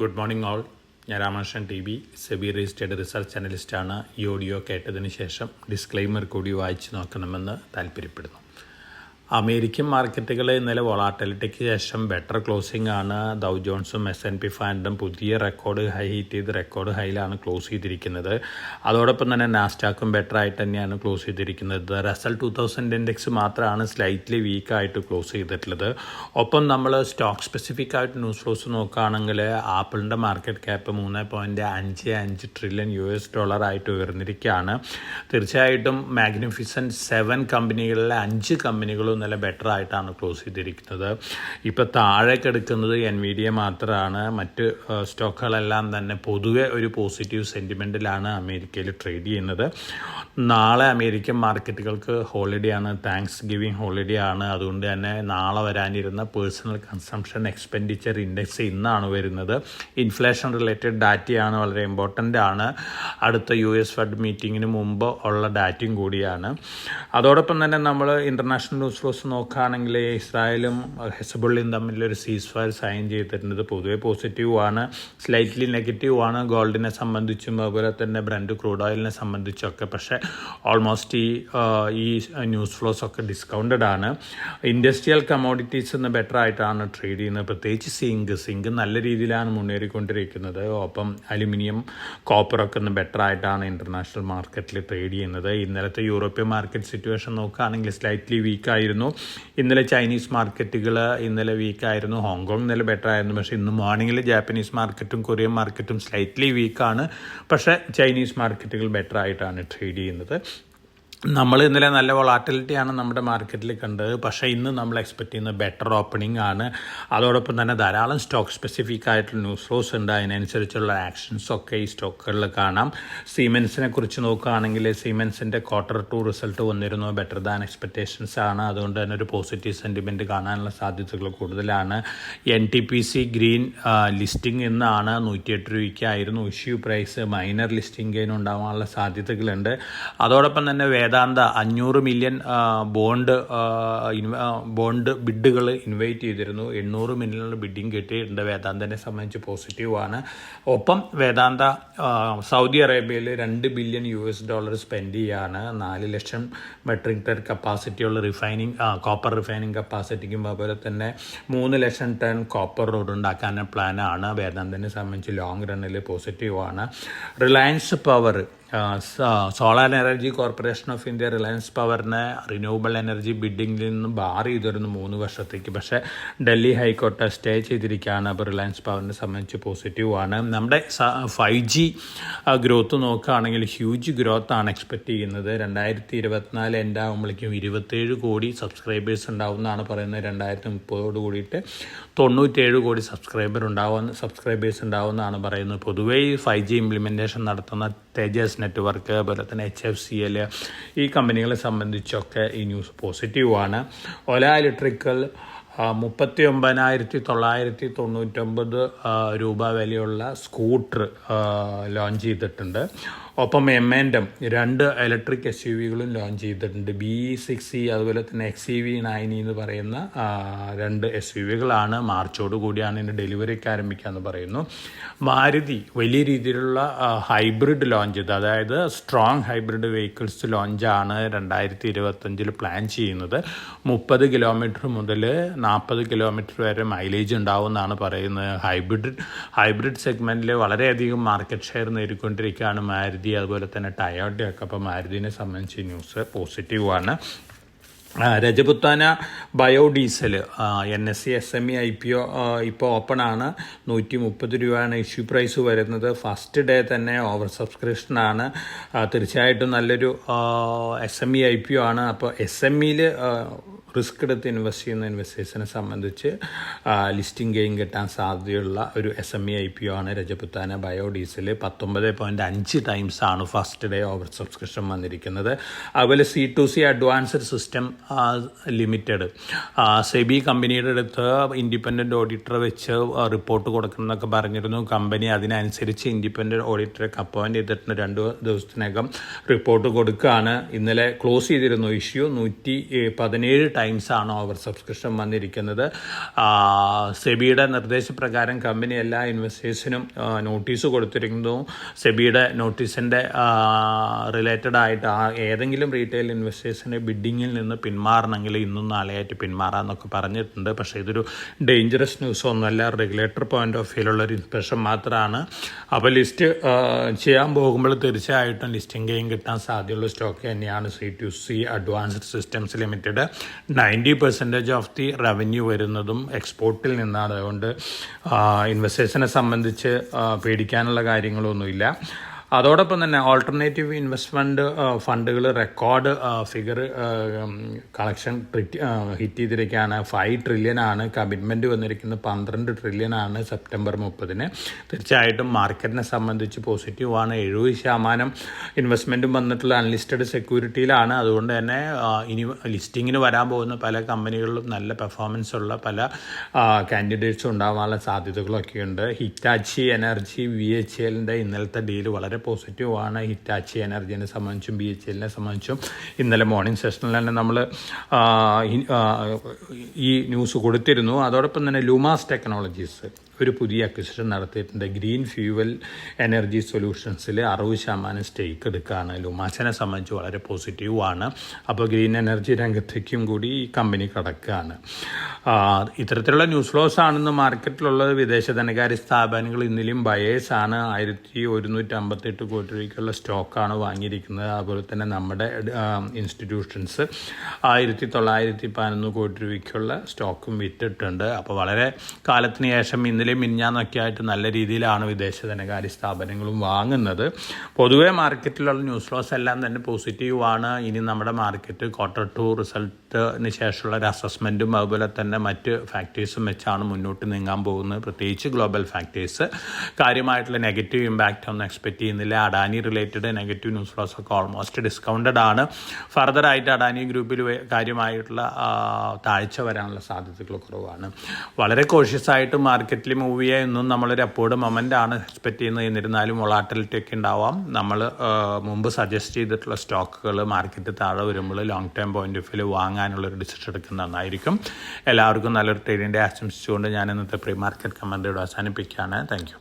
Good morning all. ഞാൻ Ramakrishnan T B, SEBI registered research അനലിസ്റ്റാണ്. ഈ ഓഡിയോ കേട്ടതിന് ശേഷം ഡിസ്ക്ലെയിമർ കൂടി വായിച്ചു നോക്കണമെന്ന് താല്പര്യപ്പെടുന്നു. അമേരിക്കൻ മാർക്കറ്റുകൾ ഇന്നലെ വോളാറ്റിലിറ്റിക്ക് ശേഷം ബെറ്റർ ക്ലോസിംഗ് ആണ്. ദൗ ജോൺസും S&P 500 പുതിയ റെക്കോർഡ് ഹൈ ഹിറ്റ് ചെയ്ത് റെക്കോർഡ് ഹൈയിലാണ് ക്ലോസ് ചെയ്തിരിക്കുന്നത്. അതോടൊപ്പം തന്നെ നാസ്ഡാക്കും ബെറ്റർ ആയിട്ട് തന്നെയാണ് ക്ലോസ് ചെയ്തിരിക്കുന്നത്. റസൽ 2000 ഇൻഡെക്സ് മാത്രമാണ് സ്ലൈറ്റ്ലി വീക്കായിട്ട് ക്ലോസ് ചെയ്തിട്ടുള്ളത്. ഒപ്പം നമ്മൾ സ്റ്റോക്ക് സ്പെസിഫിക് ആയിട്ട് ന്യൂസ് ഫ്ലോസ് നോക്കുകയാണെങ്കിൽ ആപ്പിളിൻ്റെ മാർക്കറ്റ് ക്യാപ്പ് $3.55 ട്രില്യൺ ആയിട്ട് ഉയർന്നിരിക്കുകയാണ്. തീർച്ചയായിട്ടും മാഗ്നിഫിസൻറ്റ് 7 കമ്പനികളിലെ 5 കമ്പനികളും നല്ല ബെറ്റർ ആയിട്ടാണ് ക്ലോസ് ചെയ്തിരിക്കുന്നത്. ഇപ്പോൾ താഴെ കിടക്കുന്നത് NVIDIA മാത്രമാണ്. മറ്റ് സ്റ്റോക്കുകളെല്ലാം തന്നെ പൊതുവെ ഒരു പോസിറ്റീവ് സെൻറ്റിമെൻറ്റിലാണ് അമേരിക്കയിൽ ട്രേഡ് ചെയ്യുന്നത്. നാളെ അമേരിക്കൻ മാർക്കറ്റുകൾക്ക് ഹോളിഡേ ആണ്, താങ്ക്സ് ഗിവിങ് ഹോളിഡേ ആണ്. അതുകൊണ്ട് തന്നെ നാളെ വരാനിരുന്ന പേഴ്സണൽ കൺസംഷൻ എക്സ്പെൻഡിച്ചർ ഇൻഡെക്സ് ഇന്നാണ് വരുന്നത്. ഇൻഫ്ലേഷൻ റിലേറ്റഡ് ഡാറ്റയാണ്, വളരെ ഇമ്പോർട്ടൻ്റ് ആണ്. അടുത്ത US ഫെഡ് മീറ്റിങ്ങിന് മുമ്പ് ഉള്ള ഡാറ്റയും കൂടിയാണ്. അതോടൊപ്പം തന്നെ നമ്മൾ ഇൻ്റർനാഷണൽ ന്യൂസ് ഫ്ലോസ് നോക്കുകയാണെങ്കിൽ ഇസ്രായേലും ഹെസ്ബുള്ളയും തമ്മിലൊരു സീസ് ഫയർ സൈൻ ചെയ്തിട്ടുണ്ട്. പൊതുവെ പോസിറ്റീവാണ്, സ്ലൈറ്റ്ലി നെഗറ്റീവാണ് ഗോൾഡിനെ സംബന്ധിച്ചും അതുപോലെ തന്നെ ബ്രന്റ് ക്രൂഡ് ഓയിലിനെ സംബന്ധിച്ചൊക്കെ. പക്ഷേ ഓൾമോസ്റ്റ് ഈ ന്യൂസ് ഫ്ലോസ് ഒക്കെ ഡിസ്കൗണ്ടഡ് ആണ്. ഇൻഡസ്ട്രിയൽ കമോഡിറ്റീസ് ഇന്ന് ബെറ്റർ ആയിട്ടാണ് ട്രേഡ് ചെയ്യുന്നത്. പ്രത്യേകിച്ച് സിങ്ക് നല്ല രീതിയിലാണ് മുന്നേറിക്കൊണ്ടിരിക്കുന്നത്. ഒപ്പം അലുമിനിയം, കോപ്പറൊക്കെ ഇന്ന് ബെറ്റർ ആയിട്ടാണ് ഇൻ്റർനാഷണൽ മാർക്കറ്റിൽ ട്രേഡ് ചെയ്യുന്നത്. ഇന്നലത്തെ യൂറോപ്യൻ മാർക്കറ്റ് സിറ്റുവേഷൻ നോക്കുകയാണെങ്കിൽ സ്ലൈറ്റ്ലി വീക്കായിരുന്നു. ഇന്നലെ ചൈനീസ് മാർക്കറ്റുകൾ ഇന്നലെ വീക്കായിരുന്നു. ഹോങ്കോങ് ഇന്നലെ ബെറ്റർ ആയിരുന്നു. പക്ഷേ ഇന്ന് മോർണിംഗിൽ ജാപ്പനീസ് മാർക്കറ്റും കൊറിയൻ മാർക്കറ്റും സ്ലൈറ്റ്ലി വീക്കാണ്. പക്ഷേ ചൈനീസ് മാർക്കറ്റുകൾ ബെറ്റർ ആയിട്ടാണ് ട്രേഡ് ചെയ്യുന്നത്. നമ്മൾ ഇന്നലെ നല്ല വോളാറ്റിലിറ്റിയാണ് നമ്മുടെ മാർക്കറ്റിൽ കണ്ടത്. പക്ഷേ ഇന്ന് നമ്മൾ എക്സ്പെക്ട് ചെയ്യുന്നത് ബെറ്റർ ഓപ്പണിംഗ് ആണ്. അതോടൊപ്പം തന്നെ ധാരാളം സ്റ്റോക്ക് സ്പെസിഫിക് ആയിട്ടുള്ള ന്യൂസ് ഫ്ലോസ് ഉണ്ട്. അതിനനുസരിച്ചുള്ള ആക്ഷൻസൊക്കെ ഈ സ്റ്റോക്കുകളിൽ കാണാം. സീമെൻസിനെ കുറിച്ച് നോക്കുകയാണെങ്കിൽ സീമെൻസിൻ്റെ Q2 റിസൾട്ട് വന്നിരുന്നു, ബെറ്റർ ദാൻ എക്സ്പെക്റ്റേഷൻസ് ആണ്. അതുകൊണ്ട് തന്നെ ഒരു പോസിറ്റീവ് സെൻറ്റിമെൻറ്റ് കാണാനുള്ള സാധ്യതകൾ കൂടുതലാണ്. NTPC ഗ്രീൻ ലിസ്റ്റിംഗ് ഇന്നാണ് 108 രൂപയ്ക്കായിരുന്നു issue price. Minor listing gain ഉണ്ടാകാനുള്ള സാധ്യതകളുണ്ട്. അതോടൊപ്പം തന്നെ വേദാന്ത 500 മില്യൺ ബോണ്ട് ബിഡുകൾ ഇൻവൈറ്റ് ചെയ്തിരുന്നു. 800 മില്യൺ ബിഡിങ് കിട്ടിയിട്ടുണ്ട്. വേദാന്തനെ സംബന്ധിച്ച് പോസിറ്റീവാണ്. ഒപ്പം വേദാന്ത സൗദി അറേബ്യയിൽ $2 ബില്യൺ സ്പെൻഡ് ചെയ്യാണ്. 4 ലക്ഷം മെട്രിക് ടൺ കപ്പാസിറ്റിയുള്ള കോപ്പർ റിഫൈനിങ് കപ്പാസിറ്റിക്കും അതുപോലെ തന്നെ 3 ലക്ഷം ടൺ കോപ്പർ റോഡ് ഉണ്ടാക്കാൻ പ്ലാനാണ്. വേദാന്തനെ സംബന്ധിച്ച് ലോങ് റണ്ണിൽ പോസിറ്റീവാണ്. Reliance power, solar energy corporation of India Reliance പവറിനെ റിന്യൂവബിൾ എനർജി ബിഡിങ്ങിൽ നിന്ന് ബാർ ചെയ്തിരുന്നു 3 വർഷത്തേക്ക്. പക്ഷേ ഡൽഹി ഹൈക്കോർട്ട് സ്റ്റേ ചെയ്തിരിക്കുകയാണ്. അപ്പോൾ റിലയൻസ് പവറിനെ സംബന്ധിച്ച് പോസിറ്റീവാണ്. നമ്മുടെ 5G ഗ്രോത്ത് നോക്കുകയാണെങ്കിൽ ഹ്യൂജ് ഗ്രോത്താണ് എക്സ്പെക്റ്റ് ചെയ്യുന്നത്. 2024 എൻഡ് ആകുമ്പോഴേക്കും 27 കോടി സബ്സ്ക്രൈബേഴ്സ് ഉണ്ടാവുമെന്നാണ് പറയുന്നത്. 2030 കൂടിയിട്ട് 97 കോടി സബ്സ്ക്രൈബേഴ്സ് ഉണ്ടാവുമെന്നാണ് പറയുന്നത്. പൊതുവേ ഈ 5G ഇംപ്ലിമെൻറ്റേഷൻ നടത്തുന്ന തേജസ് നെറ്റ്വർക്ക് അതുപോലെ തന്നെ HFCL ഈ കമ്പനികളെ സംബന്ധിച്ചൊക്കെ ഈ ന്യൂസ് പോസിറ്റീവാണ്. ഓല ഇലക്ട്രിക്കൽ 39,999 രൂപ വിലയുള്ള സ്കൂട്ടർ ലോഞ്ച് ചെയ്തിട്ടുണ്ട്. ഒപ്പം M&M 2 ഇലക്ട്രിക് SUVകളും ലോഞ്ച് ചെയ്തിട്ടുണ്ട്. BE6E അതുപോലെ തന്നെ XEV9 എന്ന് പറയുന്ന 2 SUVകളാണ്. മാർച്ചോട് കൂടിയാണ് ഇതിൻ്റെ ഡെലിവറിക്ക് ആരംഭിക്കാമെന്ന് പറയുന്നു. മാരുതി വലിയ രീതിയിലുള്ള ഹൈബ്രിഡ് ലോഞ്ച് ചെയ്ത്, അതായത് സ്ട്രോങ് ഹൈബ്രിഡ് വെഹിക്കിൾസ് ലോഞ്ചാണ് 2025 പ്ലാൻ ചെയ്യുന്നത്. 30 കിലോമീറ്റർ മുതൽ 40 കിലോമീറ്റർ വരെ മൈലേജ് ഉണ്ടാവുമെന്നാണ് പറയുന്നത്. ഹൈബ്രിഡ് സെഗ്മെൻറ്റിൽ വളരെയധികം മാർക്കറ്റ് ഷെയർ നേടിക്കൊണ്ടിരിക്കുകയാണ് മാരുതി അതുപോലെ തന്നെ ടയോട്ടയൊക്കെ. അപ്പോൾ മാരുതിനെ സംബന്ധിച്ച് ന്യൂസ് പോസിറ്റീവാണ്. Rajputana biodiesel NSE SME IPO ഇപ്പോൾ ഓപ്പൺ ആണ്. 130 രൂപയാണ് ഇഷ്യൂ പ്രൈസ് വരുന്നത്. ഫസ്റ്റ് ഡേ തന്നെ ഓവർ സബ്സ്ക്രിപ്ഷനാണ്. തീർച്ചയായിട്ടും നല്ലൊരു SME IPO ആണ്. അപ്പോൾ SMEയിൽ റിസ്ക് എടുത്ത് ഇൻവെസ്റ്റ് ചെയ്യുന്ന ഇൻവെസ്റ്റേഴ്സിനെ സംബന്ധിച്ച് ലിസ്റ്റിംഗ് ഗെയിൻ കിട്ടാൻ സാധ്യതയുള്ള ഒരു SME IPO ആണ് രജപുത്താന ബയോഡീസൽ. 19.5 ടൈംസ് ആണ് ഫസ്റ്റ് ഡേ ഓവർ സബ്സ്ക്രിപ്ഷൻ വന്നിരിക്കുന്നത്. അതുപോലെ C2C advanced system limited SEBI കമ്പനിയുടെ അടുത്ത് ഇൻഡിപെൻഡൻറ്റ് ഓഡിറ്റർ വെച്ച് റിപ്പോർട്ട് കൊടുക്കണമെന്നൊക്കെ പറഞ്ഞിരുന്നു. കമ്പനി അതിനനുസരിച്ച് ഇൻഡിപെൻഡൻറ്റ് ഓഡിറ്ററൊക്കെ അപ്പോയിൻറ്റ് ചെയ്തിട്ടുണ്ട്. 2 ദിവസത്തിനകം റിപ്പോർട്ട് കൊടുക്കുകയാണ്. ഇന്നലെ ക്ലോസ് ചെയ്തിരുന്നു ഇഷ്യൂ. 117 ടൈംസ് ആണ് ഓവർ സബ്സ്ക്രിപ്ഷൻ വന്നിരിക്കുന്നത്. സെബിയുടെ നിർദ്ദേശപ്രകാരം കമ്പനി എല്ലാ ഇൻവെസ്റ്റേഴ്സിനും നോട്ടീസ് കൊടുത്തിരിക്കുന്നു. സെബിയുടെ നോട്ടീസിൻ്റെ റിലേറ്റഡ് ആയിട്ട് ഏതെങ്കിലും റീറ്റെയിൽ ഇൻവെസ്റ്റേഴ്സിൻ്റെ ബിഡിങ്ങിൽ നിന്ന് പിന്മാറണമെങ്കിൽ ഇന്നും നാളെയായിട്ട് പിന്മാറാമെന്നൊക്കെ പറഞ്ഞിട്ടുണ്ട്. പക്ഷേ ഇതൊരു ഡേഞ്ചറസ് ന്യൂസ് ഒന്നുമല്ല. റെഗുലേറ്റർ പോയിന്റ് ഓഫ് വ്യൂയിലുള്ളൊരു ഇൻസ്പെക്ഷൻ മാത്രമാണ്. അപ്പോൾ ലിസ്റ്റ് ചെയ്യാൻ പോകുമ്പോൾ തീർച്ചയായിട്ടും ലിസ്റ്റിംഗ് ഗെയിൻ കിട്ടാൻ സാധ്യതയുള്ള സ്റ്റോക്ക് തന്നെയാണ് C2C advanced systems limited. 90% of the revenue വരുന്നതും എക്സ്പോർട്ടിൽ നിന്നാണ്. അതുകൊണ്ട് ഇൻവെസ്റ്റേഴ്സിനെ സംബന്ധിച്ച് പേടിക്കാനുള്ള കാര്യങ്ങളൊന്നുമില്ല. അതോടൊപ്പം തന്നെ ഓൾട്ടർനേറ്റീവ് ഇൻവെസ്റ്റ്മെൻറ്റ് ഫണ്ടുകൾ റെക്കോർഡ് ഫിഗർ കളക്ഷൻ ഹിറ്റ് ചെയ്തിരിക്കുകയാണ്. 5 ട്രില്യനാണ് കമ്മിറ്റ്മെൻറ്റ് വന്നിരിക്കുന്നത്. 12 ട്രില്യനാണ് സെപ്റ്റംബർ 30. തീർച്ചയായിട്ടും മാർക്കറ്റിനെ സംബന്ധിച്ച് പോസിറ്റീവാണ്. 70% ഇൻവെസ്റ്റ്മെൻറ്റും വന്നിട്ടുള്ള അൺലിസ്റ്റഡ് സെക്യൂരിറ്റിയിലാണ്. അതുകൊണ്ട് തന്നെ ഇനി ലിസ്റ്റിങ്ങിന് വരാൻ പോകുന്ന പല കമ്പനികളിലും നല്ല പെർഫോമൻസ് ഉള്ള പല കാൻഡിഡേറ്റ്സും ഉണ്ടാകാനുള്ള സാധ്യതകളൊക്കെയുണ്ട്. ഹിറ്റാച്ചി എനർജി VHLൻ്റെ ഇന്നലത്തെ ഡീല് വളരെ പോസിറ്റീവാണ്. ഹിറ്റാച്ചി എനർജിനെ സംബന്ധിച്ചും BHLനെ സംബന്ധിച്ചും ഇന്നലെ മോർണിംഗ് സെഷനിൽ തന്നെ നമ്മൾ ഈ ന്യൂസ് കൊടുത്തിരുന്നു. അതോടൊപ്പം തന്നെ ലൂമാസ് ടെക്നോളജീസ് ഒരു പുതിയ അക്വിസിഷൻ നടത്തിയിട്ടുണ്ട്. ഗ്രീൻ ഫ്യൂവൽ എനർജി സൊല്യൂഷൻസിൽ 60% സ്റ്റേക്ക് എടുക്കുകയാണ്. ലൂമാസിനെ സംബന്ധിച്ച് വളരെ പോസിറ്റീവാണ്. അപ്പോൾ ഗ്രീൻ എനർജി രംഗത്തേക്കും കൂടി ഈ കമ്പനി കടക്കുകയാണ്. ഇത്തരത്തിലുള്ള ന്യൂസ് ഫ്ലോസ് ആണെന്ന് മാർക്കറ്റിലുള്ളത്. വിദേശ ധനകാര്യ സ്ഥാപനങ്ങൾ ഇന്നലെയും ബയേഴ്സാണ്. 1158 കോടി രൂപയ്ക്കുള്ള സ്റ്റോക്കാണ് വാങ്ങിയിരിക്കുന്നത്. അതുപോലെ തന്നെ നമ്മുടെ ഇൻസ്റ്റിറ്റ്യൂഷൻസ് 1911 കോടി രൂപയ്ക്കുള്ള സ്റ്റോക്കും വിറ്റിട്ടുണ്ട്. അപ്പോൾ വളരെ കാലത്തിന് ശേഷം ഇന്നലെ മിഞ്ഞാന്നൊക്കെ ആയിട്ട് നല്ല രീതിയിലാണ് വിദേശ ധനകാര്യ സ്ഥാപനങ്ങളും വാങ്ങുന്നത്. പൊതുവേ മാർക്കറ്റിലുള്ള ന്യൂസ് ഫ്ലോസ് എല്ലാം തന്നെ പോസിറ്റീവാണ്. ഇനി നമ്മുടെ മാർക്കറ്റ് Q2 റിസൾട്ടിന് ശേഷമുള്ള ഒരു അസസ്മെൻറ്റും അതുപോലെ തന്നെ മറ്റ് ഫാക്ടേഴ്സും വെച്ചാണ് മുന്നോട്ട് നീങ്ങാൻ പോകുന്നത്. പ്രത്യേകിച്ച് ഗ്ലോബൽ ഫാക്ടേഴ്സ് കാര്യമായിട്ടുള്ള നെഗറ്റീവ് ഇമ്പാക്റ്റ് ഒന്നും എക്സ്പെക്റ്റ് ചെയ്യുന്നില്ല. Adani related negative news flows ഒക്കെ ഓൾമോസ്റ്റ് ഡിസ്കൗണ്ടഡ് ആണ്. ഫർദറായിട്ട് അഡാനി ഗ്രൂപ്പിൽ കാര്യമായിട്ടുള്ള താഴ്ച വരാനുള്ള സാധ്യതകൾ കുറവാണ്. വളരെ കോഷ്യസ് ആയിട്ട് മാർക്കറ്റിൽ മൂവ് ചെയ്യാനൊന്നും നമ്മളൊരു അപ്പോർഡ് മൊമെൻ്റാണ് എക്സ്പെക്റ്റ് ചെയ്യുന്നത്. എന്നിരുന്നാലും വൊളാറ്റിലിറ്റി ഒക്കെ ഉണ്ടാവാം. നമ്മൾ മുമ്പ് സജസ്റ്റ് ചെയ്തിട്ടുള്ള സ്റ്റോക്കുകൾ മാർക്കറ്റ് താഴെ വരുമ്പോൾ long term point of view വാങ്ങാനുള്ളൊരു ഡിസിഷൻ എടുക്കുന്നത് നന്നായിരിക്കും. എല്ലാവർക്കും നല്ലൊരു ട്രേഡിൻ്റെ ആശംസിച്ചുകൊണ്ട് ഞാൻ ഇന്നത്തെ പ്രീ മാർക്കറ്റ് കമൻ്റ് അവസാനിപ്പിക്കുകയാണ്. Thank U.